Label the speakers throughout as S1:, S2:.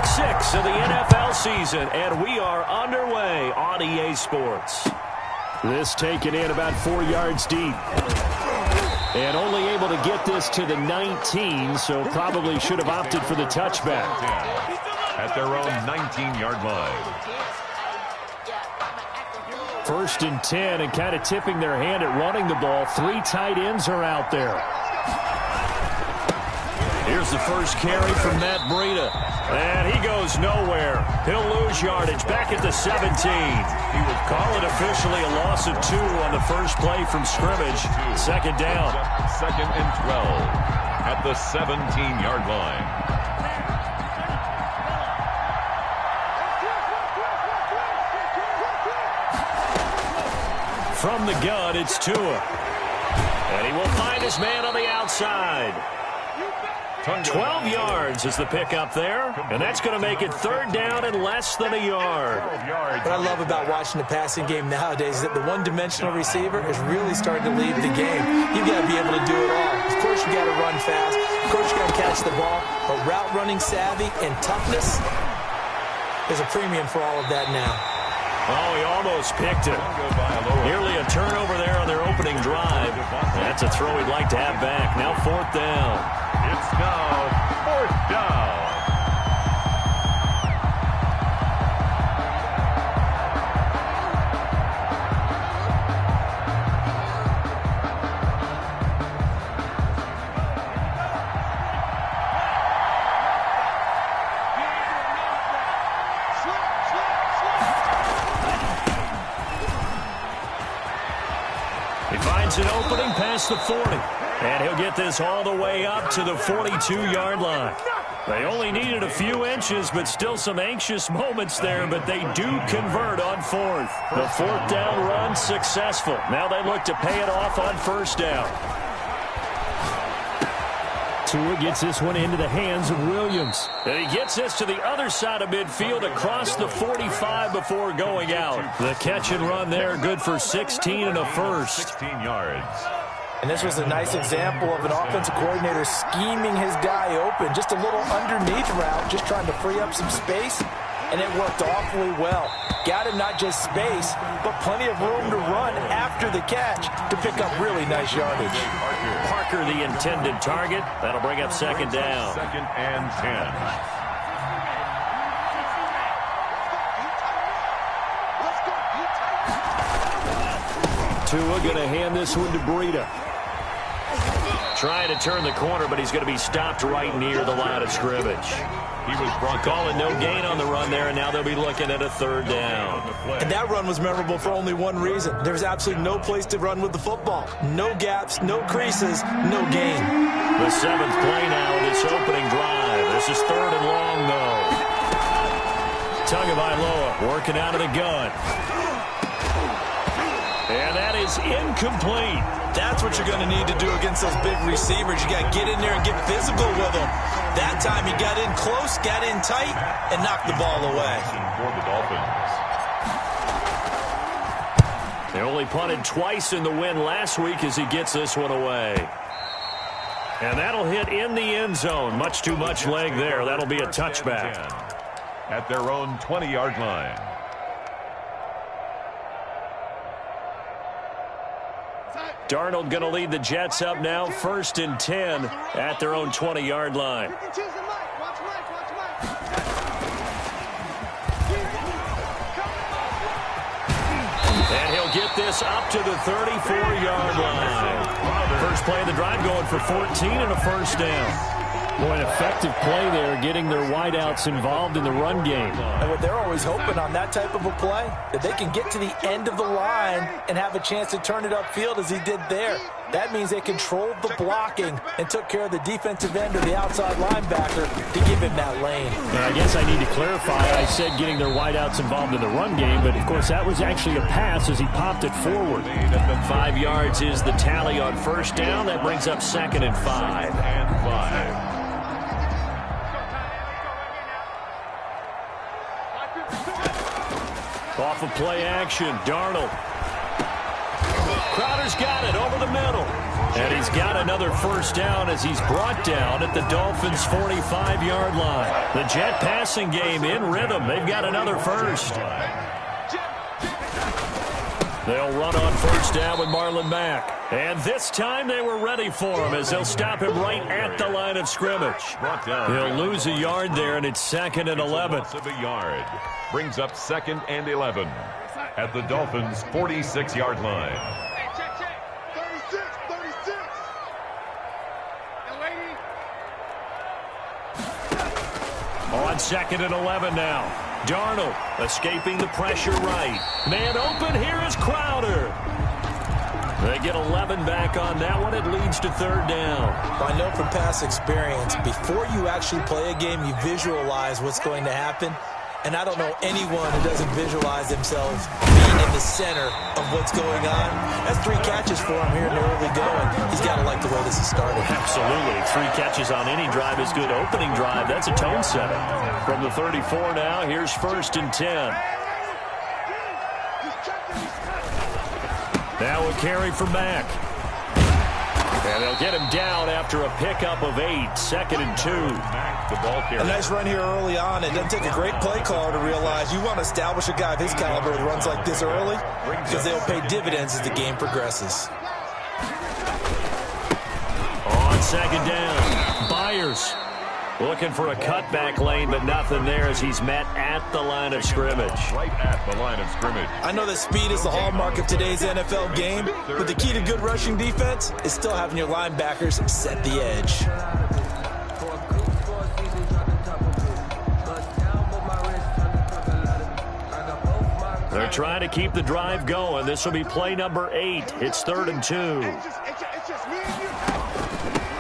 S1: Week 6 of the NFL season, and we are underway on EA Sports.
S2: This taken in about 4 yards deep. And only able to get this to the 19, so probably should have opted for the touchback.
S3: At their own 19-yard line.
S2: 1st and 10, and kind of tipping their hand at running the ball. 3 tight ends are out there.
S1: Here's the first carry from Matt Breida. And he goes nowhere. He'll lose yardage back at the 17. He would call it officially a loss of 2 on the first play from scrimmage. 2nd down.
S3: 2nd and 12 at the 17-yard line.
S1: From the gun, it's Tua. And he will find his man on the outside. 12 yards is the pickup there, and that's going to make it 3rd down and less than a yard.
S4: What I love about watching the passing game nowadays is that the one-dimensional receiver is really starting to lead the game. You've got to be able to do it all. Of course, you got to run fast. Of course, you got to catch the ball. But route running savvy and toughness, there's a premium for all of that now.
S1: Oh, he almost picked it. Nearly a turnover there on their opening drive. That's a throw he'd like to have back. Now 4th down.
S3: It's now 4th down.
S1: He finds an opening past the 40. And he'll get this all the way up to the 42-yard line. They only needed a few inches, but still some anxious moments there, but they do convert on 4th. The 4th down run successful. Now they look to pay it off on 1st down.
S2: Tua gets this one into the hands of Williams.
S1: And he gets this to the other side of midfield across the 45 before going out. The catch and run there, good for 16 and a first.
S3: 16 yards.
S4: And this was a nice example of an offensive coordinator scheming his guy open. Just a little underneath route, just trying to free up some space, and it worked awfully well. Got him not just space, but plenty of room to run after the catch to pick up really nice yardage.
S1: Parker, the intended target. That'll bring up 2nd down.
S3: 2nd and 10.
S2: Tua going to hand this one to Breida.
S1: Trying to turn the corner, but he's going to be stopped right near the line of scrimmage.
S3: He was brought
S1: calling no gain on the run there, and now they'll be looking at a 3rd down.
S4: And that run was memorable for only one reason. There's absolutely no place to run with the football. No gaps, no creases, no gain.
S1: The 7th play now of this opening drive. This is 3rd and long, though. Tagovailoa working out of the gun. And that is incomplete.
S4: That's what you're going to need to do against those big receivers. You got to get in there and get physical with them. That time he got in close, got in tight, and knocked the ball away.
S3: For the Dolphins.
S1: They only punted twice in the win last week as he gets this one away. And that'll hit in the end zone. Much too much leg there. That'll be a touchback.
S3: At their own 20-yard line.
S1: Darnold going to lead the Jets up now, 1st and 10 at their own 20-yard line. And he'll get this up to the 34-yard line. First play of the drive going for 14 and a 1st down.
S2: Boy, an effective play there, getting their wideouts involved in the run game.
S4: And what they're always hoping on that type of a play, that they can get to the end of the line and have a chance to turn it upfield as he did there. That means they controlled the blocking and took care of the defensive end or the outside linebacker to give him that lane.
S2: And I guess I need to clarify, I said getting their wideouts involved in the run game, but of course that was actually a pass as he popped it forward.
S1: 5 yards is the tally on 1st down. That brings up 2nd and 5. Off of play action, Darnold. Crowder's got it over the middle. And he's got another first down as he's brought down at the Dolphins' 45-yard line. The Jet passing game in rhythm. They've got another first. They'll run on first down with Marlon Mack. And this time they were ready for him as they'll stop him right at the line of scrimmage. He'll lose a yard there, and it's 2nd and 11.
S3: Loss of a yard. Brings up 2nd and 11 at the Dolphins' 46-yard line.
S1: On 2nd and 11 now. Darnold escaping the pressure right. Man open, here is Crowder. They get 11 back on that one. It leads to 3rd down.
S4: I know from past experience, before you actually play a game, you visualize what's going to happen. And I don't know anyone who doesn't visualize themselves being in the center of what's going on. That's 3 catches for him here in the early going. He's got to like the way this is started.
S1: Absolutely. 3 catches on any drive is good. Opening drive, that's a tone setter. From the 34 now, here's 1st and 10. Now a carry for Mack. And they'll get him down after a pickup of 8. 2nd and 2.
S3: The ball carrier.
S4: A nice run here early on. It doesn't take a great play caller to realize you want to establish a guy of his caliber with runs like this early because they'll pay dividends as the game progresses.
S1: On 2nd down, Byers looking for a cutback lane, but nothing there as he's met at the line of scrimmage.
S3: Right at the line of scrimmage.
S4: I know that speed is the hallmark of today's NFL game, but the key to good rushing defense is still having your linebackers set the edge.
S1: They're trying to keep the drive going. This will be play number 8. It's 3rd and 2.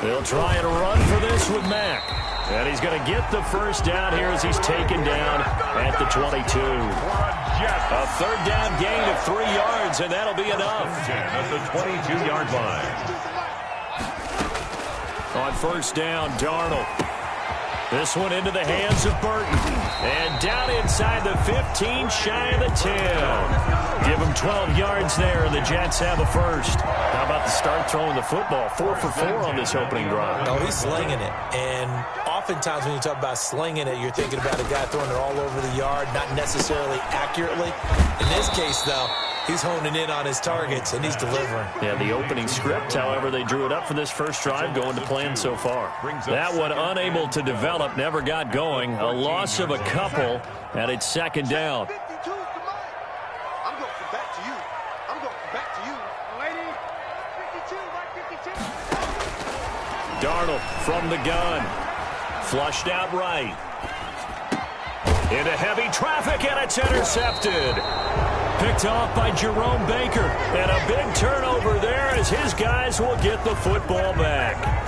S1: They'll try and run for this with Mack. And he's going to get the first down here as he's taken down at the 22. A 3rd down gain of 3 yards, and that'll be enough.
S3: At the 22-yard line.
S1: On first down, Darnold. This one into the hands of Burton. And down inside the 15, shy of the 10. Give him 12 yards there, and the Jets have a first. How about the start throwing the football? 4 for 4 on this opening drive.
S4: No, he's slinging it. And oftentimes when you talk about slinging it, you're thinking about a guy throwing it all over the yard, not necessarily accurately. In this case, though, he's honing in on his targets, and he's delivering.
S1: Yeah, the opening script, however, they drew it up for this first drive, going to plan so far. That one unable to develop, never got going. A loss of a couple, and it's 2nd down.
S5: I'm going back to you. I'm going back to you. Lady, 52, 52.
S1: Darnold from the gun. Flushed out right. Into heavy traffic, and it's intercepted. Picked off by Jerome Baker. And a big turnover there as his guys will get the football back.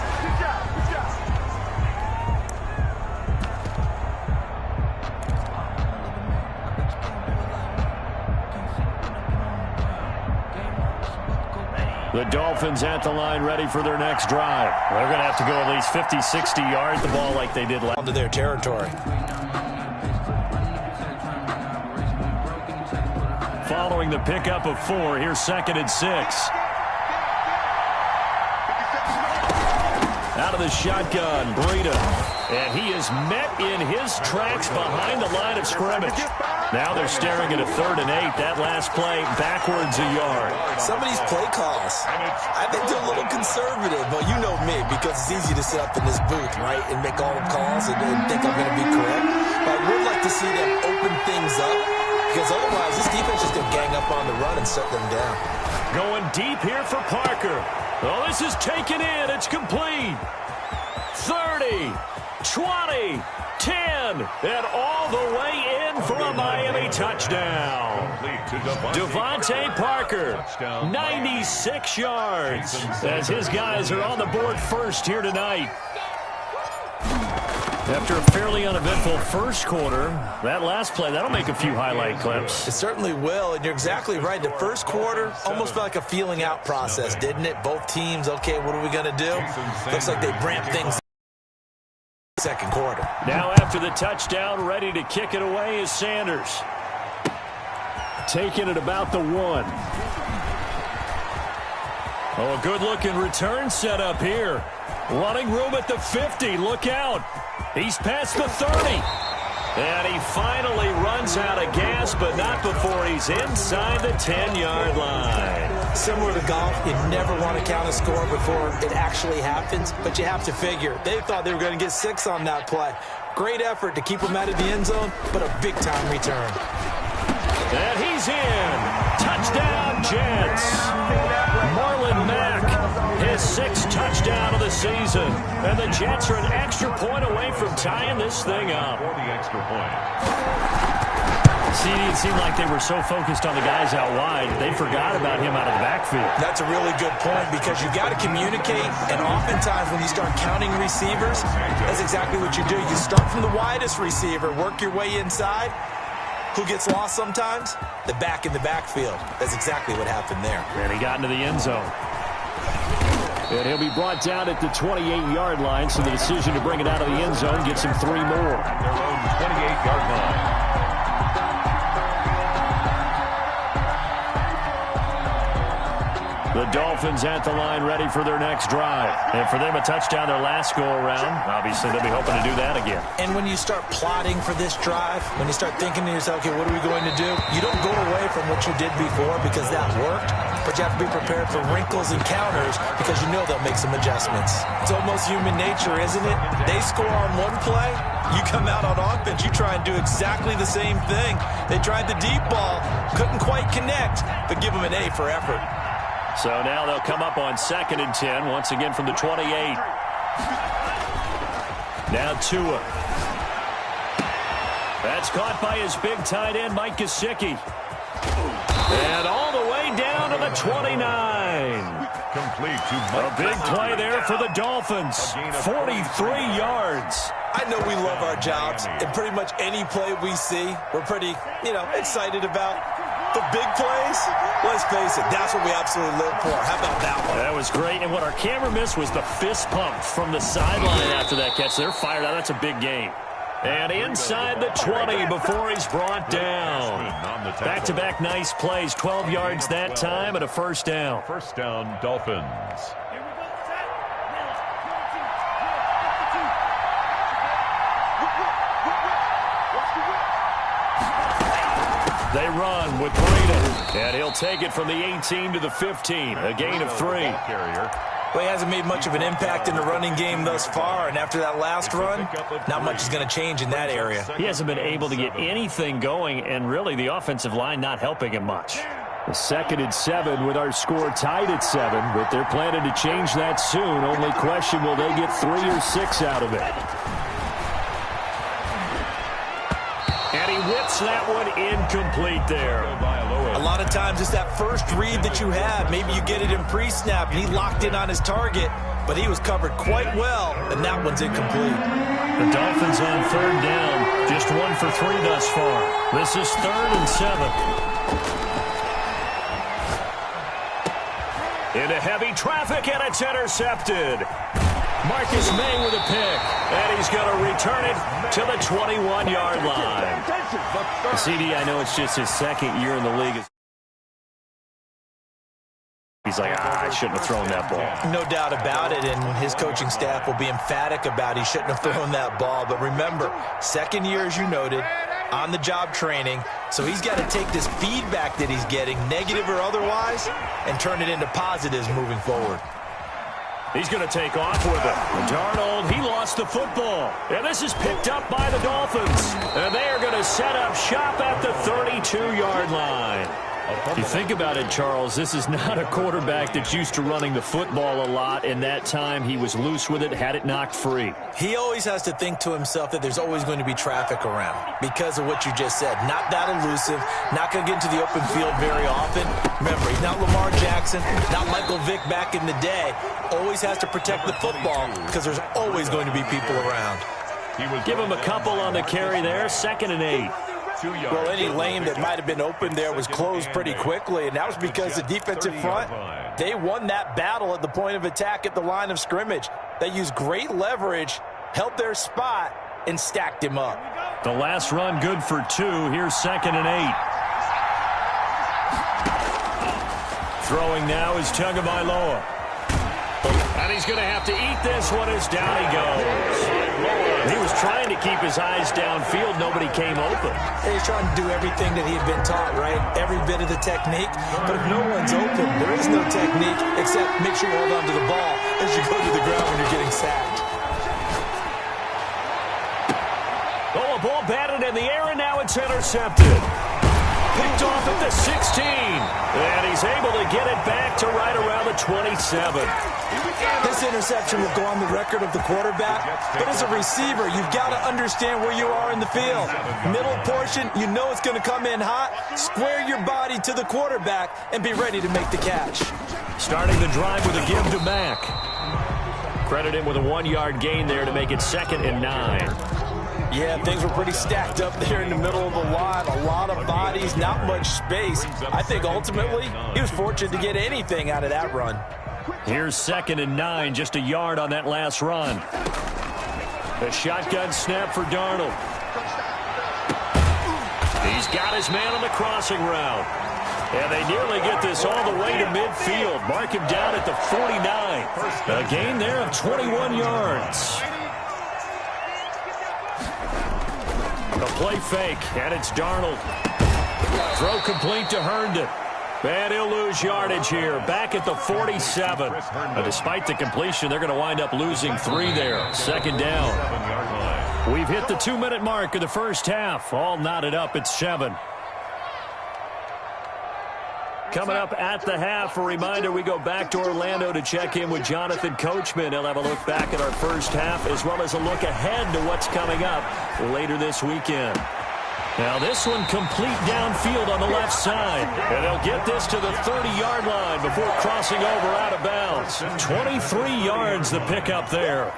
S1: The Dolphins at the line ready for their next drive. They're going to have to go at least 50, 60 yards the ball like they did last.
S4: Onto their territory.
S1: Following the pickup of 4, here's 2nd and 6. Out of the shotgun, Breida. And he is met in his tracks behind the line of scrimmage. Now they're staring at a 3rd and 8. That last play, backwards a yard.
S4: Some of these play calls, I think they're a little conservative, but you know me, because it's easy to sit up in this booth, right, and make all the calls and think I'm going to be correct. But I would like to see them open things up, because otherwise this defense is going to gang up on the run and shut them down.
S1: Going deep here for Parker. Oh, this is taken in. It's complete. 30, 20, 10, and all the way in for a Miami touchdown. Devontae Parker, 96 yards, as his guys are on the board first here tonight. After a fairly uneventful first quarter, that last play, that'll make a few highlight clips.
S4: It certainly will, and you're exactly right. The first quarter almost felt like a feeling out process, didn't it? Both teams, okay, what are we going to do? Looks like they ramped things up in the second quarter.
S1: Now after the touchdown, ready to kick it away is Sanders. Taking it about the 1. Oh, a good-looking return set up here. Running room at the 50. Look out. He's past the 30. And he finally runs out of gas, but not before he's inside the 10-yard line.
S4: Similar to golf, you never want to count a score before it actually happens, but you have to figure. They thought they were going to get 6 on that play. Great effort to keep them out of the end zone, but a big-time return.
S1: And he's in. Touchdown, Jets. Marlon Mack, his 6th touchdown of the season. And the Jets are an extra point away from tying this thing up.
S3: For the extra point.
S1: See, it seemed like they were so focused on the guys out wide, they forgot about him out of the backfield.
S4: That's a really good point because you got to communicate, and oftentimes when you start counting receivers, that's exactly what you do. You start from the widest receiver, work your way inside. Who gets lost sometimes? The back in the backfield. That's exactly what happened there.
S1: And he got into the end zone.
S2: And he'll be brought down at the 28-yard line, so the decision to bring it out of the end zone gets him 3 more.
S3: Their own 28-yard line.
S1: The Dolphins at the line ready for their next drive. And for them, a touchdown their last go-around. Obviously, they'll be hoping to do that again.
S4: And when you start plotting for this drive, when you start thinking to yourself, okay, what are we going to do? You don't go away from what you did before because that worked, but you have to be prepared for wrinkles and counters because you know they'll make some adjustments. It's almost human nature, isn't it? They score on one play, you come out on offense, you try and do exactly the same thing. They tried the deep ball, couldn't quite connect, but give them an A for effort.
S1: So now they'll come up on 2nd and 10, once again from the 28. Now Tua. That's caught by his big tight end, Mike Gesicki. And all the way down to the 29.
S3: Complete to
S1: A big play there for the Dolphins. 43 yards.
S4: I know we love our jobs, and pretty much any play we see, we're pretty, excited about. The big plays, let's face it, that's what we absolutely live for. How about that one?
S1: That was great, and what our camera missed was the fist pump from the sideline after that catch. They're fired out. That's a big game. And inside the 20 before he's brought down. Back-to-back nice plays, 12 yards that time and a first down.
S3: First down, Dolphins.
S1: They run with Breida, and he'll take it from the 18 to the 15, a gain of 3.
S4: Well, he hasn't made much of an impact in the running game thus far, and after that last run, not much is going to change in that area.
S1: He hasn't been able to get anything going, and really the offensive line not helping him much.
S2: The 2nd and 7 with our score tied at 7, but they're planning to change that soon. Only question, will they get 3 or 6 out of it?
S1: And he whips that one incomplete there.
S4: A lot of times it's that first read that you have. Maybe you get it in pre-snap, and he locked in on his target, but he was covered quite well, and that one's incomplete.
S1: The Dolphins on 3rd down, just 1 for 3 thus far. This is 3rd and 7. Into heavy traffic, and it's intercepted. Marcus May with a pick, and he's going to return it to the 21-yard line. CD, I know it's just his 2nd year in the league. He's like, I shouldn't have thrown that ball.
S4: No doubt about it, and his coaching staff will be emphatic about he shouldn't have thrown that ball. But remember, 2nd year, as you noted, on-the-job training, so he's got to take this feedback that he's getting, negative or otherwise, and turn it into positives moving forward.
S1: He's going to take off with it. Darnold, he lost the football. And this is picked up by the Dolphins. And they are going to set up shop at the 32-yard line. If you think about it, Charles, this is not a quarterback that's used to running the football a lot. In that time, he was loose with it, had it knocked free.
S4: He always has to think to himself that there's always going to be traffic around because of what you just said. Not that elusive, not going to get into the open field very often. Remember, he's not Lamar Jackson, not Michael Vick back in the day. Always has to protect the football because there's always going to be people around.
S1: Give him a couple on the carry there, 2nd and 8.
S4: Well, any lane that might have been open there was closed pretty quickly, and that was because the defensive front, they won that battle at the point of attack at the line of scrimmage. They used great leverage, held their spot, and stacked him up.
S1: The last run good for 2. Here's 2nd and 8. Throwing now is Tagovailoa. And he's going to have to eat this one as down he goes. He was trying to keep his eyes downfield. Nobody came open.
S4: He's trying to do everything that he had been taught, right? Every bit of the technique. But if no one's open, there is no technique except make sure you hold on to the ball as you go to the ground when you're getting sacked.
S1: Oh, a ball batted in the air, and now it's intercepted. Picked off at the 16. And he's able to get it back to right around the 27.
S4: This interception will go on the record of the quarterback, but as a receiver, you've got to understand where you are in the field. Middle portion, you know it's going to come in hot. Square your body to the quarterback and be ready to make the catch.
S1: Starting the drive with a give to Mack. Credit him with a 1-yard gain there to make it 2nd and 9.
S4: Yeah, things were pretty stacked up there in the middle of the line. A lot of bodies, not much space. I think ultimately he was fortunate to get anything out of that run.
S1: Here's 2nd and 9, just a yard on that last run. The shotgun snap for Darnold. He's got his man on the crossing route. And they nearly get this all the way to midfield. Mark him down at the 49. A gain there of 21 yards. A play fake, and it's Darnold. Throw complete to Herndon. And he'll lose yardage here, back at the 47. Despite the completion, they're going to wind up losing 3 there. 2nd down. We've hit the 2-minute mark of the first half. All knotted up at 7. Coming up at the half, a reminder, we go back to Orlando to check in with Jonathan Coachman. He'll have a look back at our first half as well as a look ahead to what's coming up later this weekend. Now this one complete downfield on the left side. And they'll get this to the 30-yard line before crossing over out of bounds. 23 yards the pickup there.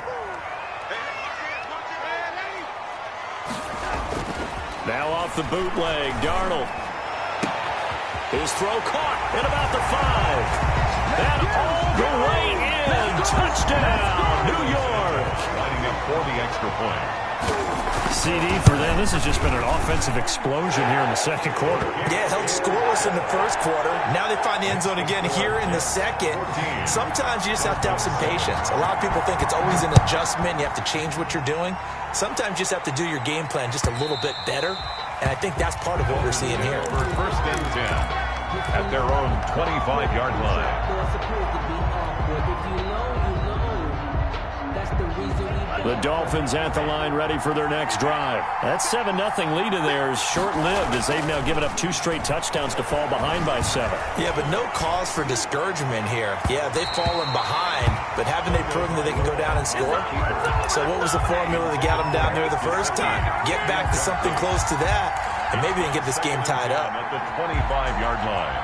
S1: Now off the bootleg, Darnold. His throw caught at about the 5. And all the way in. Touchdown, New York.
S3: Lining up for the extra point.
S1: CD for them. This has just been an offensive explosion here in the second quarter.
S4: Yeah, held scoreless in the first quarter. Now they find the end zone again here in the second. Sometimes you just have to have some patience. A lot of people think it's always an adjustment. You have to change what you're doing. Sometimes you just have to do your game plan just a little bit better. And I think that's part of what we're seeing here.
S3: For 1st and 10 at their own 25-yard line.
S1: The Dolphins at the line ready for their next drive. That 7-0 lead of theirs short-lived as they've now given up 2 straight touchdowns to fall behind by 7.
S4: Yeah, but no cause for discouragement here. Yeah, they've fallen behind, but haven't they proven that they can go down and score? So what was the formula that got them down there the first time? Get back to something close to that, and maybe they can get this game tied up.
S3: At the 25-yard line.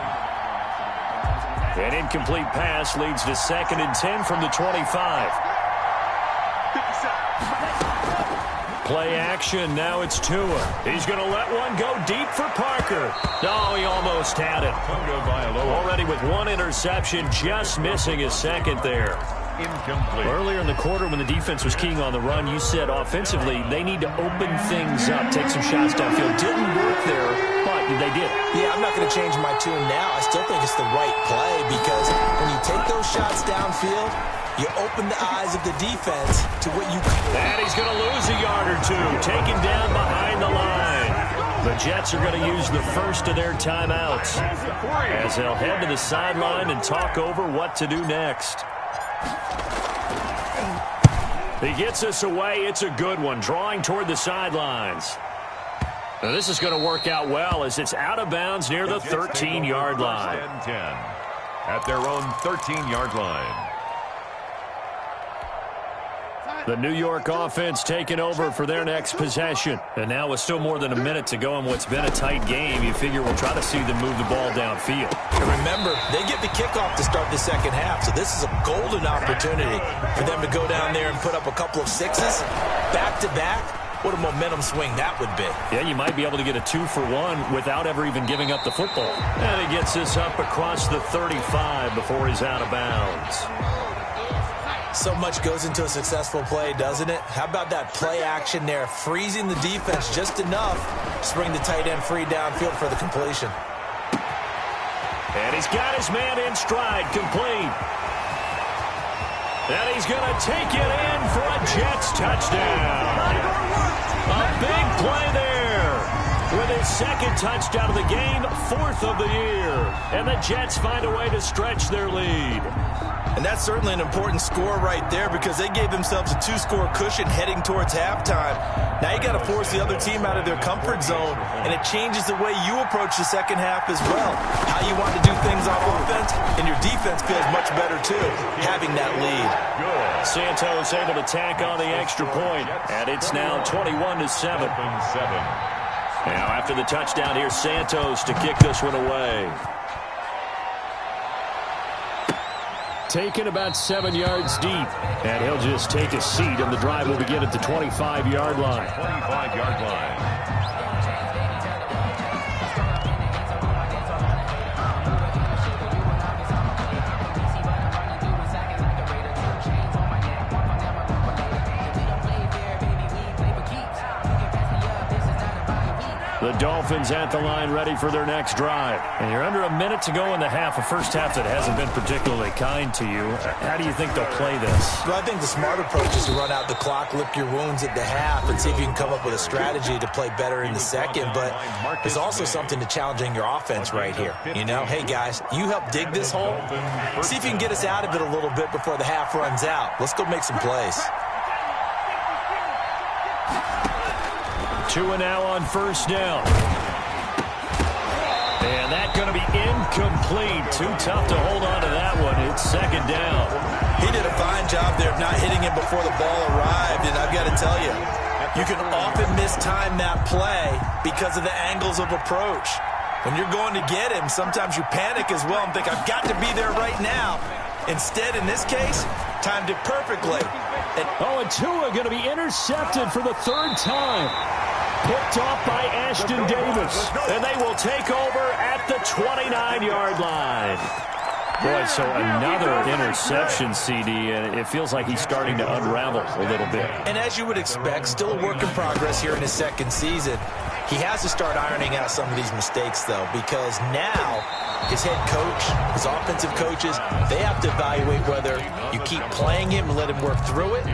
S1: An incomplete pass leads to 2nd and 10 from the 25. Play action. Now it's Tua. He's going to let one go deep for Parker. No, he almost had it. Already with 1 interception, just missing his 2nd there.
S3: Incomplete.
S1: Earlier in the quarter when the defense was keying on the run, you said offensively they need to open things up, take some shots downfield. Didn't work there, but they did.
S4: Yeah, I'm not going to change my tune now. I still think it's the right play because when you take those shots downfield, you open the eyes of the defense to what you can.
S1: And he's going to lose a yard or 2, taken down behind the line. The Jets are going to use the first of their timeouts as they'll head to the sideline and talk over what to do next. He gets us away. It's a good one, drawing toward the sidelines. Now this is going to work out well as it's out of bounds near the 13-yard line.
S3: 1st and 10 at their own 13-yard line.
S1: The New York offense taking over for their next possession. And now with still more than a minute to go in what's been a tight game, you figure we'll try to see them move the ball downfield.
S4: And remember, they get the kickoff to start the second half, so this is a golden opportunity for them to go down there and put up a couple of 6s back-to-back. What a momentum swing that would be.
S1: Yeah, you might be able to get a 2-for-1 without ever even giving up the football. And he gets this up across the 35 before he's out of bounds.
S4: So much goes into a successful play, doesn't it? How about that play action there, freezing the defense just enough to bring the tight end free downfield for the completion.
S1: And he's got his man in stride, complete. And he's going to take it in for a Jets touchdown. A big play there with his second touchdown of the game, 4th of the year. And the Jets find a way to stretch their lead.
S4: And that's certainly an important score right there because they gave themselves a 2-score cushion heading towards halftime. Now you got to force the other team out of their comfort zone, and it changes the way you approach the second half as well. How you want to do things on offense, and your defense feels much better too, having that lead.
S1: Santos able to tack on the extra point, and it's now 21-7. Now after the touchdown, here's Santos to kick this one away.
S2: Taken about 7 yards deep. And he'll just take a seat, and the drive will begin at the 25-yard line.
S3: 25-yard line.
S1: The Dolphins at the line ready for their next drive. And you're under a minute to go in the half, a first half that hasn't been particularly kind to you. How do you think they'll play this?
S4: Well, I think the smart approach is to run out the clock, lick your wounds at the half, and see if you can come up with a strategy to play better in the second. But there's also something to challenging your offense right here. You know, hey, guys, you help dig this hole. See if you can get us out of it a little bit before the half runs out. Let's go make some plays.
S1: 2 now on first down. And that's going to be incomplete. Too tough to hold on to that one. It's second down.
S4: He did a fine job there of not hitting him before the ball arrived. And I've got to tell you, you can often mistime that play because of the angles of approach. When you're going to get him, sometimes you panic as well and think, I've got to be there right now. Instead, in this case, timed it perfectly.
S2: And Tua going to be intercepted for the 3rd time. Picked off by Ashton Davis.
S1: And they will take over at the 29-yard line. Boy, so another interception, CD, and it feels like he's starting to unravel a little bit.
S4: And as you would expect, still a work in progress here in his second season. He has to start ironing out some of these mistakes, though, because now his head coach, his offensive coaches, they have to evaluate whether you keep playing him and let him work through it,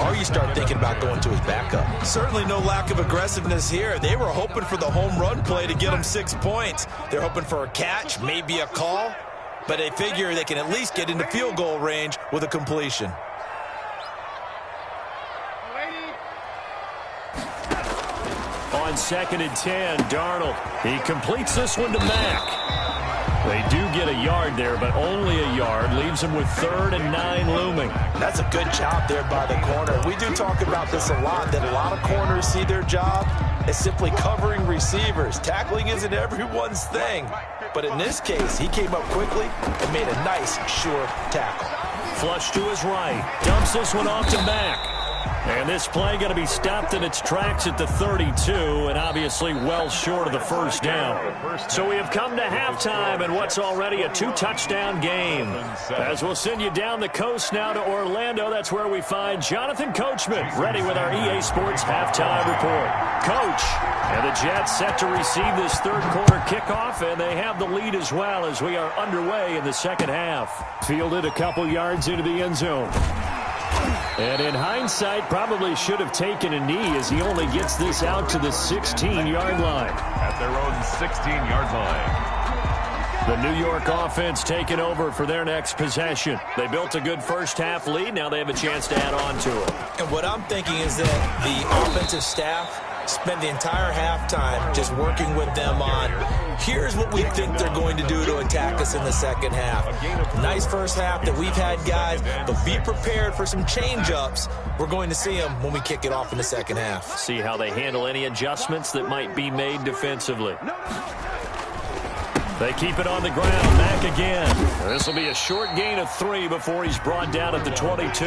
S4: or you start thinking about going to his backup. Certainly no lack of aggressiveness here. They were hoping for the home run play to get him 6 points. They're hoping for a catch, maybe a call, but they figure they can at least get into field goal range with a completion.
S1: On 2nd and 10, Darnold. He completes this one to Mack. They do get a yard there, but only a yard. Leaves him with 3rd and 9 looming.
S4: That's a good job there by the corner. We do talk about this a lot, that a lot of corners see their job as simply covering receivers. Tackling isn't everyone's thing. But in this case, he came up quickly and made a nice, sure tackle.
S1: Flush to his right. Dumps this one off to Mack. And this play going to be stopped in its tracks at the 32, and obviously well short of the first down. So we have come to halftime in what's already a 2-touchdown game. As we'll send you down the coast now to Orlando, that's where we find Jonathan Coachman, ready with our EA Sports halftime report. Coach, and the Jets set to receive this third-quarter kickoff, and they have the lead as well as we are underway in the second half.
S2: Fielded a couple yards into the end zone. And in hindsight, probably should have taken a knee as he only gets this out to the 16-yard line.
S3: At their own 16-yard line.
S1: The New York offense taking over for their next possession. They built a good first-half lead. Now they have a chance to add on to it.
S4: And what I'm thinking is that the offensive staff spent the entire halftime just working with them on, here's what we think they're going to do to attack us in the second half. Nice first half that we've had, guys, but be prepared for some change-ups. We're going to see them when we kick it off in the second half.
S1: See how they handle any adjustments that might be made defensively. They keep it on the ground. Mack again. This will be a short gain of 3 before he's brought down at the 22.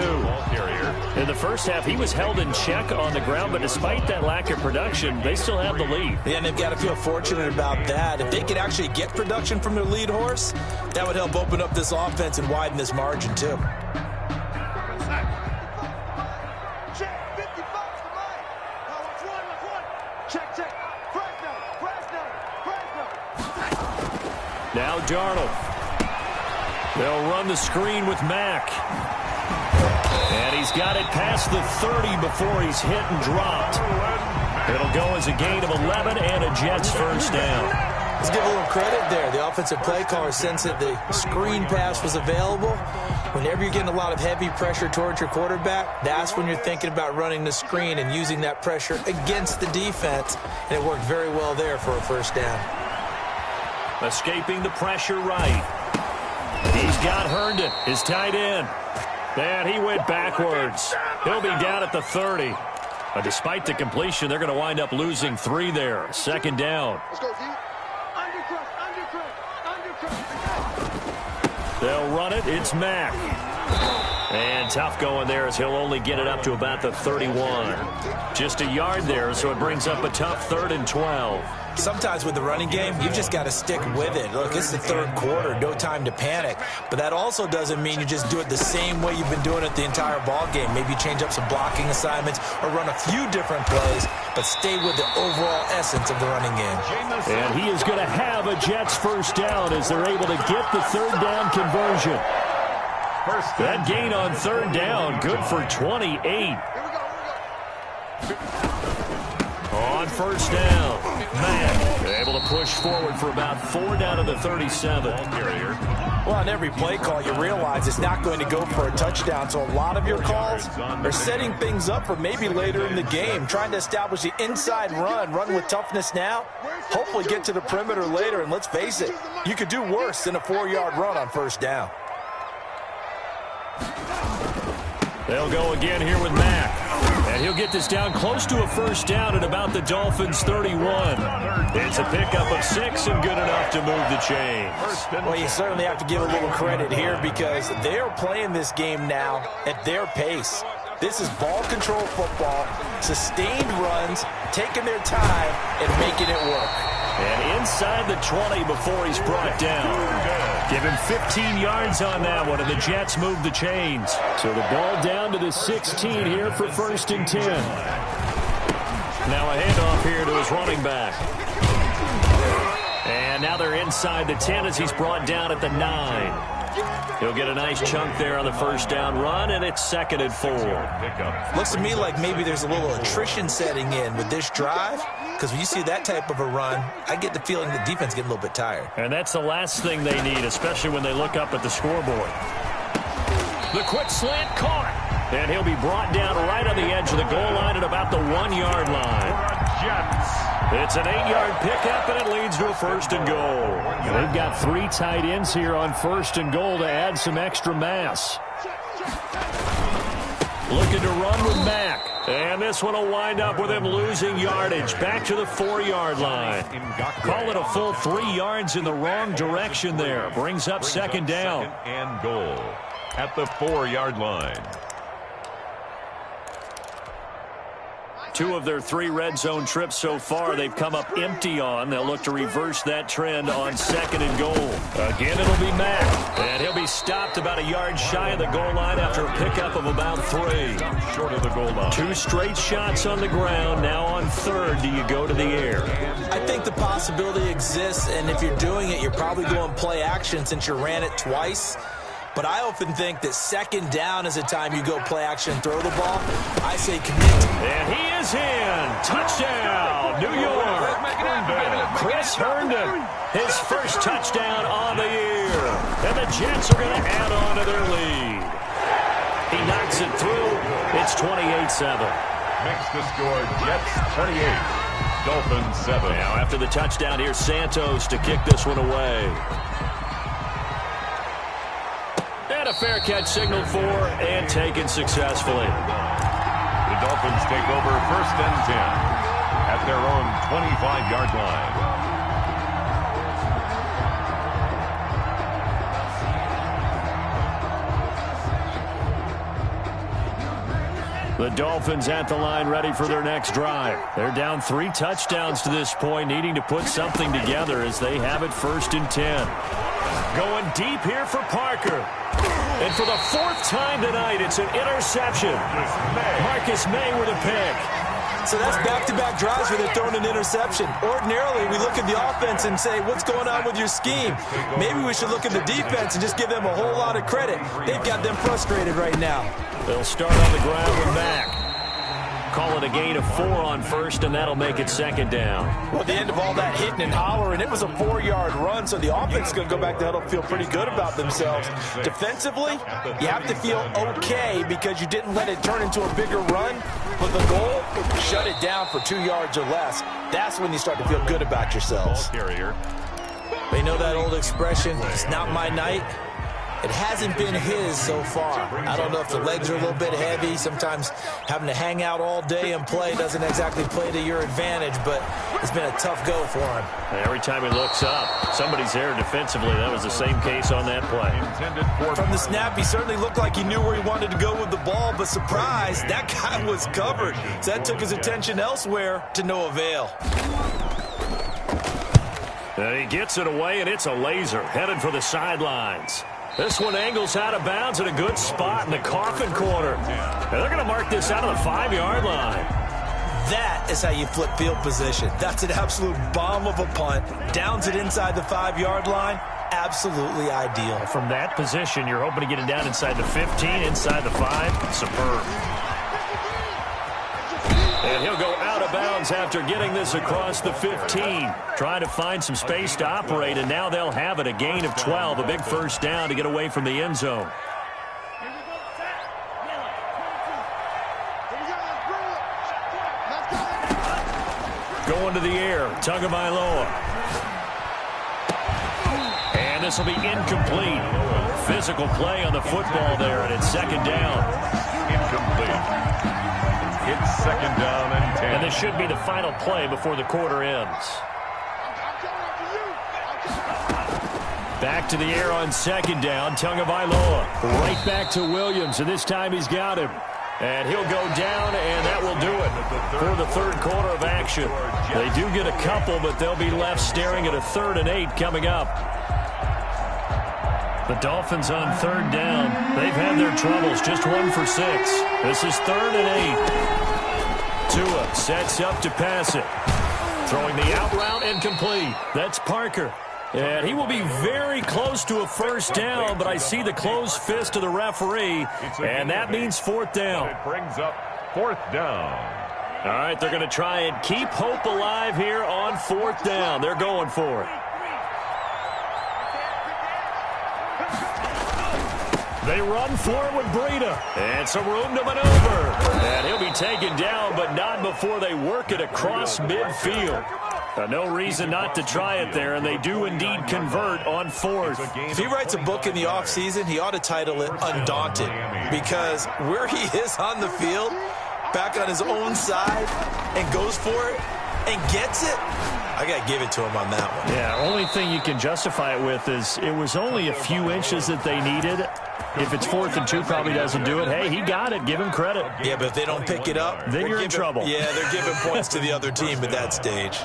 S1: In the first half, he was held in check on the ground, but despite that lack of production, they still have the lead.
S4: Yeah, and they've got to feel fortunate about that. If they could actually get production from their lead horse, that would help open up this offense and widen this margin, too.
S1: Now Darnold. They'll run the screen with Mack. And he's got it past the 30 before he's hit and dropped. It'll go as a gain of 11 and a Jets first down.
S4: Let's give a little credit there. The offensive play caller sensed that the screen pass was available. Whenever you're getting a lot of heavy pressure towards your quarterback, that's when you're thinking about running the screen and using that pressure against the defense. And it worked very well there for a first down.
S1: Escaping the pressure right. He's got Herndon, his tight end. And he went backwards. He'll be down at the 30. But despite the completion, they're going to wind up losing 3 there. Second down.
S5: Let's go, D.
S1: They'll run it. It's Mack. And tough going there as he'll only get it up to about the 31. Just a yard there, so it brings up a tough 3rd and 12.
S4: Sometimes with the running game, you've just got to stick with it. Look, it's the 3rd quarter, no time to panic. But that also doesn't mean you just do it the same way you've been doing it the entire ball game. Maybe change up some blocking assignments or run a few different plays, but stay with the overall essence of the running game.
S2: And he is going to have a Jets first down as they're able to get the 3rd down conversion.
S1: That gain on 3rd down, good for 28. On first down, Mack able to push forward for about 4 down to the 37.
S4: Well, on every play call, you realize it's not going to go for a touchdown, so a lot of your calls are setting things up for maybe later in the game, trying to establish the inside run with toughness now, hopefully get to the perimeter later, and let's face it, you could do worse than a 4-yard run on first down.
S1: They'll go again here with Mack. And he'll get this down close to a first down at about the Dolphins' 31. It's a pickup of 6 and good enough to move the chains.
S4: Well, you certainly have to give a little credit here because they are playing this game now at their pace. This is ball control football, sustained runs, taking their time and making it work.
S1: And inside the 20 before he's brought down. Give him 15 yards on that one, and the Jets move the chains.
S2: So the ball down to the 16 here for 1st and 10.
S1: Now a handoff here to his running back. And now they're inside the 10 as he's brought down at the 9. He'll get a nice chunk there on the first down run, and it's 2nd and 4.
S4: Looks to me like maybe there's a little attrition setting in with this drive, because when you see that type of a run, I get the feeling the defense getting a little bit tired.
S1: And that's the last thing they need, especially when they look up at the scoreboard. The quick slant caught, and he'll be brought down right on the edge of the goal line at about the 1-yard line. It's an 8-yard pickup, and it leads to a 1st and goal.
S2: And they've got 3 tight ends here on 1st and goal to add some extra mass.
S1: Looking to run with Mack. And this one will wind up with him losing yardage. Back to the 4-yard line. Call it a full 3 yards in the wrong direction there. Brings up 2nd down.
S3: 2nd and goal at the 4-yard line.
S1: 2 of their 3 red zone trips so far they've come up empty on. They'll look to reverse that trend on 2nd and goal. Again, it'll be Mack. And he'll be stopped about a yard shy of the goal line after a pickup of about 3.
S3: Short of the goal line.
S1: 2 straight shots on the ground. Now on 3rd, do you go to the air?
S4: I think the possibility exists, and if you're doing it, you're probably going play action since you ran it twice. But I often think that 2nd down is a time you go play action, throw the ball. I say commit.
S1: And he is in. Touchdown, New York. Chris Herndon, his first touchdown on the year. And the Jets are going to add on to their lead. He knocks it through. It's 28-7.
S3: Makes the score Jets 28, Dolphins 7.
S1: Now after the touchdown, here's Santos to kick this one away. And a fair catch signaled for and taken successfully.
S3: The Dolphins take over 1st and 10 at their own 25-yard line.
S1: The Dolphins at the line ready for their next drive. They're down 3 touchdowns to this point, needing to put something together as they have it 1st and 10. Going deep here for Parker. And for the 4th time tonight, it's an interception. Marcus May with a pick.
S4: So that's back-to-back drives where they're throwing an interception. Ordinarily, we look at the offense and say, what's going on with your scheme? Maybe we should look at the defense and just give them a whole lot of credit. They've got them frustrated right now.
S1: They'll start on the ground with Mack. Call it a gain of 4 on first, and that'll make it second down.
S4: Well, at the end of all that hitting and hollering, it was a 4-yard run, so the offense is going to go back to huddle, feel pretty good about themselves. Defensively, you have to feel okay because you didn't let it turn into a bigger run, but the goal, shut it down for 2 yards or less. That's when you start to feel good about yourselves. They know that old expression, it's not my night. It hasn't been his so far. I don't know if the legs are a little bit heavy. Sometimes having to hang out all day and play doesn't exactly play to your advantage, but it's been a tough go for him.
S1: Every time he looks up, somebody's there defensively. That was the same case on that play.
S4: From the snap, he certainly looked like he knew where he wanted to go with the ball, but surprise, that guy was covered. So that took his attention elsewhere to no avail.
S1: And he gets it away, and it's a laser headed for the sidelines. This one angles out of bounds at a good spot in the coffin corner. And they're going to mark this out of the 5-yard line.
S4: That is how you flip field position. That's an absolute bomb of a punt. Downs it inside the 5-yard line. Absolutely ideal.
S1: From that position, you're hoping to get it down inside the 15, inside the 5. Superb. And he'll go out of bounds after getting this across the 15. Trying to find some space to operate, and now they'll have it. A gain of 12, a big first down to get away from the end zone. Going to the air, Tagovailoa. And this will be incomplete. Physical play on the football there, and it's second down.
S3: Incomplete. It's second down and 10.
S1: And this should be the final play before the quarter ends. Back to the air on second down. Tagovailoa right back to Williams, and this time he's got him. And he'll go down, and that will do it for the third quarter of action. They do get a couple, but they'll be left staring at a 3rd and 8 coming up. The Dolphins on 3rd down. They've had their troubles, just 1 for 6. This is 3rd and 8. Tua sets up to pass it. Throwing the out route incomplete. That's Parker. And he will be very close to a first down, but I see the closed fist of the referee, and that means 4th down.
S3: It brings up 4th down.
S1: All right, they're going to try and keep hope alive here on 4th down. They're going for it. They run for it with Breida. And some room to maneuver. And he'll be taken down, but not before they work it across midfield. No reason not to try it there, and they do indeed convert on 4th.
S4: If he writes a book in the offseason, he ought to title it Undaunted, because where he is on the field, back on his own side, and goes for it, and gets it, I got to give it to him on that one.
S1: Yeah, only thing you can justify it with is it was only a few inches that they needed. If it's 4th and 2, probably doesn't do it. Hey, he got it. Give him credit.
S4: Yeah, but if they don't pick it up,
S1: then you're in trouble.
S4: Yeah, they're giving points to the other team at that stage.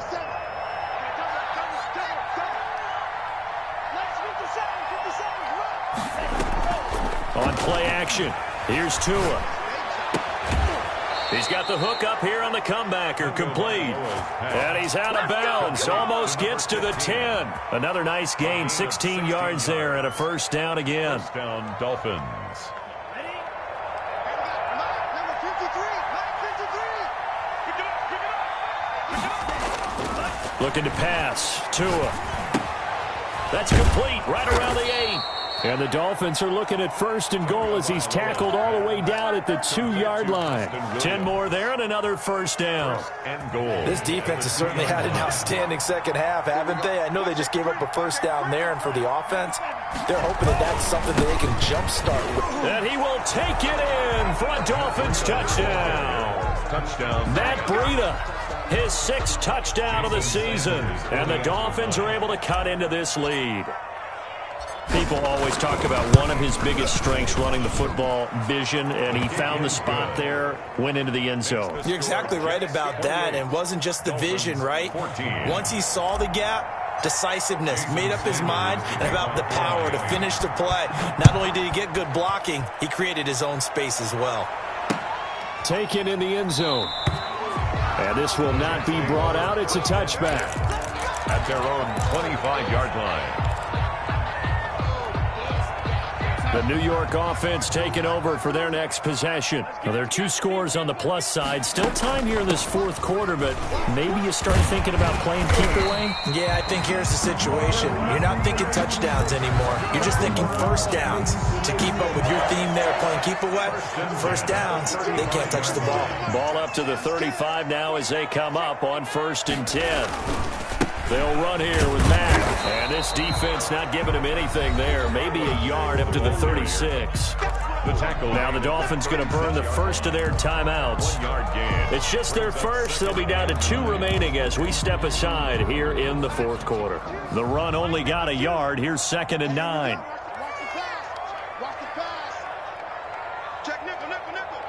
S1: On play action, here's Tua. He's got the hook up here on the comebacker, complete. And he's out of bounds, almost gets to the 10. Another nice gain, 16 yards there, and a first down again.
S3: First down, Dolphins.
S1: Looking to pass, Tua. That's complete, right around the 8. And the Dolphins are looking at 1st and goal as he's tackled all the way down at the 2-yard line. 10 more there and another first down.
S3: And goal.
S4: This defense has certainly had an outstanding second half, haven't they? I know they just gave up a first down there, and for the offense, they're hoping that that's something that they can jumpstart with.
S1: And he will take it in for a Dolphins touchdown.
S3: Touchdown.
S1: Matt Breida, his 6th touchdown of the season. And the Dolphins are able to cut into this lead. People always talk about one of his biggest strengths, running the football, vision, and he found the spot there, went into the end zone.
S4: You're exactly right about that, and it wasn't just the vision, right? Once he saw the gap, decisiveness, made up his mind, and about the power to finish the play. Not only did he get good blocking, he created his own space as well.
S2: Taken in the end zone. And this will not be brought out. It's a touchback.
S3: At their own 25-yard line.
S1: The New York offense taking over for their next possession. Well, there are 2 scores on the plus side. Still time here in this fourth quarter, but maybe you start thinking about playing keep away?
S4: Yeah, I think here's the situation. You're not thinking touchdowns anymore. You're just thinking first downs. To keep up with your theme there, playing keep away, first downs, they can't touch the ball.
S1: Ball up to the 35 now as they come up on 1st and 10. They'll run here with Mack. And this defense not giving him anything there. Maybe a yard up to the 36.
S3: The tackle.
S1: Now the Dolphins going to burn the first of their timeouts.
S3: 1-yard gain.
S1: It's just their first. They'll be down to 2 remaining as we step aside here in the fourth quarter. The run only got a yard. Here's 2nd and 9.
S5: Watch the pass. Watch the pass. Check nickel, nickel, nickel.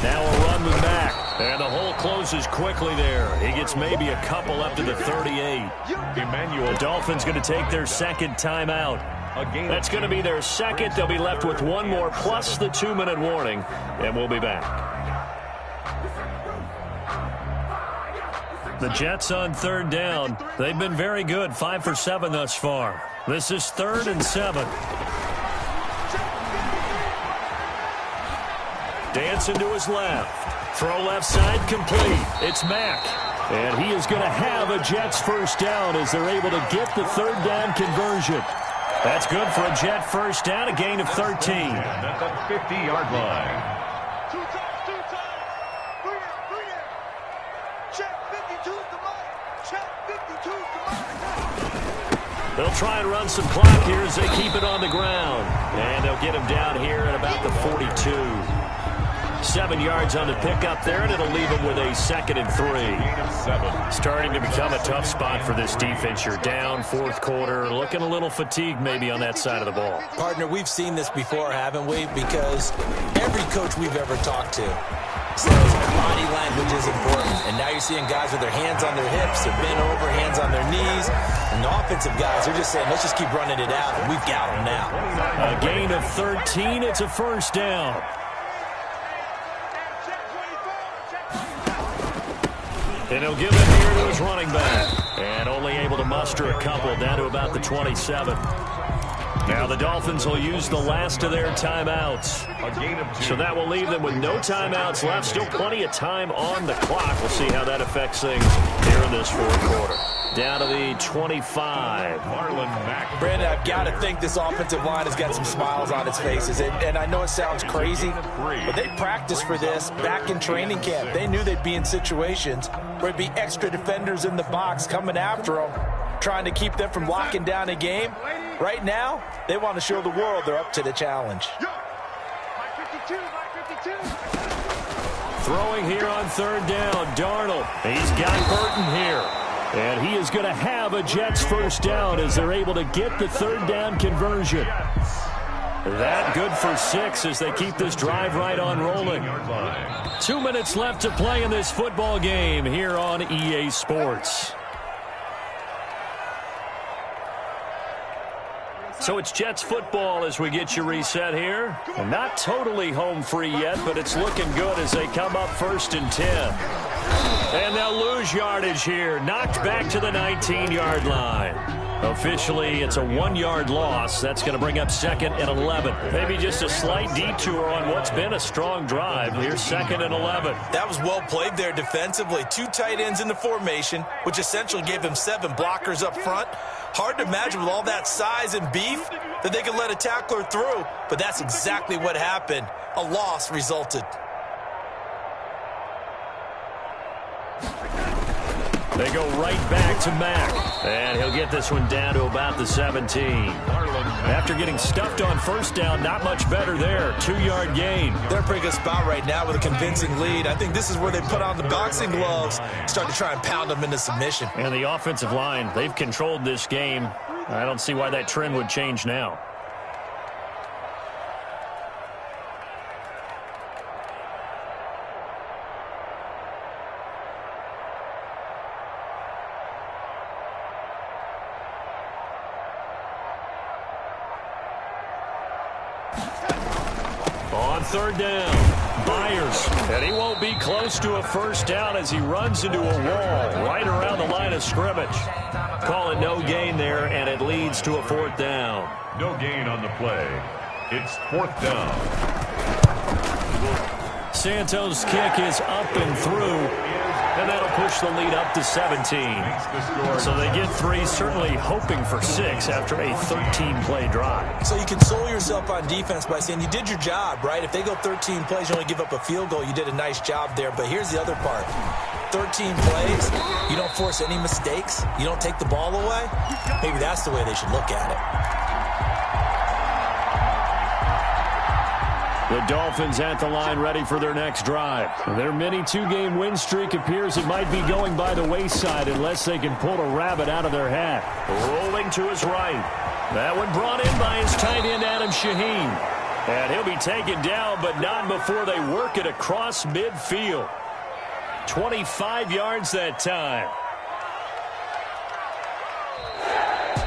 S1: Now a run with Mack. And the hole closes quickly there. He gets maybe a couple up to the 38.
S3: Emmanuel.
S1: The Dolphins going to take their 2nd timeout. That's going to be their 2nd. They'll be left with 1 more plus the 2-minute warning. And we'll be back. The Jets on 3rd down. They've been very good. 5 for 7 thus far. This is 3rd and 7. Dancing to his left. Throw left side complete. It's Mack. And he is going to have a Jets first down as they're able to get the 3rd down conversion. That's good for a Jet first down, a gain of 13.
S3: At the 50-yard line.
S5: 2 times, 2 times. 3 there. Check 52's the mark. Check 52's the mark.
S1: They'll try and run some clock here as they keep it on the ground. And they'll get him down here at about the 42. 7 yards on the pickup there, and it'll leave him with a 2nd and 3. Starting to become a tough spot for this defense. You're down, fourth quarter, looking a little fatigued maybe on that side of the ball.
S4: Partner, we've seen this before, haven't we? Because every coach we've ever talked to says body language is important. And now you're seeing guys with their hands on their hips, they're bent over, hands on their knees. And the offensive guys are just saying, let's just keep running it out, and we've got them now.
S1: A gain of 13, it's a first down. And he'll give it here to his running back. And only able to muster a couple down to about the 27. Now the Dolphins will use the last of their timeouts.
S3: A gain of 2.
S1: So that will leave them with no timeouts left. Still plenty of time on the clock. We'll see how that affects things here in this fourth quarter. Down to the 25.
S3: Marlon Mack.
S4: Brandon, I've got to think this offensive line has got some smiles on its faces. And I know it sounds crazy, but they practiced for this back in training camp. They knew they'd be in situations where there'd be extra defenders in the box coming after them, trying to keep them from locking down a game. Right now, they want to show the world they're up to the challenge.
S5: My 52, my 52.
S1: Throwing here on 3rd down, Darnold. He's got Burton here. And he is going to have a Jets first down as they're able to get the 3rd down conversion. That good for 6 as they keep this drive right on rolling. 2 minutes left to play in this football game here on EA Sports. So it's Jets football as we get you reset here. And not totally home free yet, but it's looking good as they come up 1st and 10. And they'll lose yardage here. Knocked back to the 19-yard line. Officially, it's a 1-yard loss. That's going to bring up 2nd and 11. Maybe just a slight detour on what's been a strong drive. Here's 2nd and 11.
S4: That was well played there defensively. 2 tight ends in the formation, which essentially gave them 7 blockers up front. Hard to imagine with all that size and beef that they could let a tackler through, but that's exactly what happened. A loss resulted.
S1: They go right back to Mack. And he'll get this one down to about the 17. After getting stuffed on first down, not much better there. 2-yard gain.
S4: They're in a pretty good spot right now with a convincing lead. I think this is where they put on the boxing gloves, start to try and pound them into submission.
S1: And the offensive line, they've controlled this game. I don't see why that trend would change now. On 3rd down, Byers. yards. And he won't be close to a first down as he runs into a wall right around the line of scrimmage. Call it no gain there, and it leads to a fourth down.
S3: No gain on the play. It's fourth down.
S1: Santos' kick is up and through, and that'll push the lead up to 17. So they get 3, certainly hoping for 6 after a 13-play drive.
S4: So you console yourself on defense by saying you did your job, right? If they go 13 plays, you only give up a field goal, you did a nice job there. But here's the other part. 13 plays, you don't force any mistakes, you don't take the ball away. Maybe that's the way they should look at it.
S2: The Dolphins at the line ready for their next drive. Their mini 2-game win streak appears it might be going by the wayside unless they can pull a rabbit out of their hat.
S1: Rolling to his right. That one brought in by his tight end, Adam Shaheen. And he'll be taken down, but not before they work it across midfield. 25 yards that time.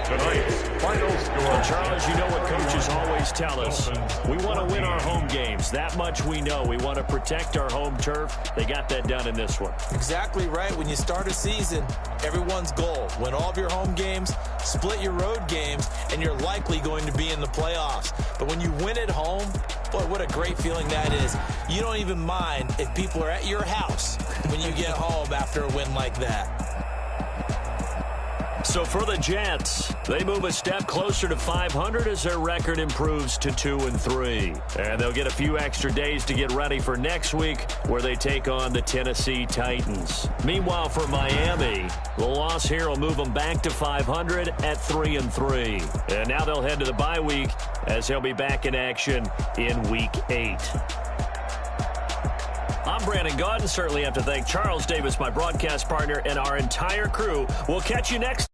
S3: Tonight's final score.
S1: Well, Charles, you know what coaches always tell us. We want to win our home games. That much we know. We want to protect our home turf. They got that done in this one.
S4: Exactly right. When you start a season, everyone's goal: win all of your home games, split your road games, and you're likely going to be in the playoffs. But when you win at home, boy, what a great feeling that is. You don't even mind if people are at your house when you get home after a win like that.
S1: So for the Jets, they move a step closer to 500 as their record improves to 2-3. And they'll get a few extra days to get ready for next week, where they take on the Tennessee Titans. Meanwhile, for Miami, the loss here will move them back to 500 at 3-3. And now they'll head to the bye week as they'll be back in action in Week 8. I'm Brandon Gaudin. Certainly have to thank Charles Davis, my broadcast partner, and our entire crew. We'll catch you next.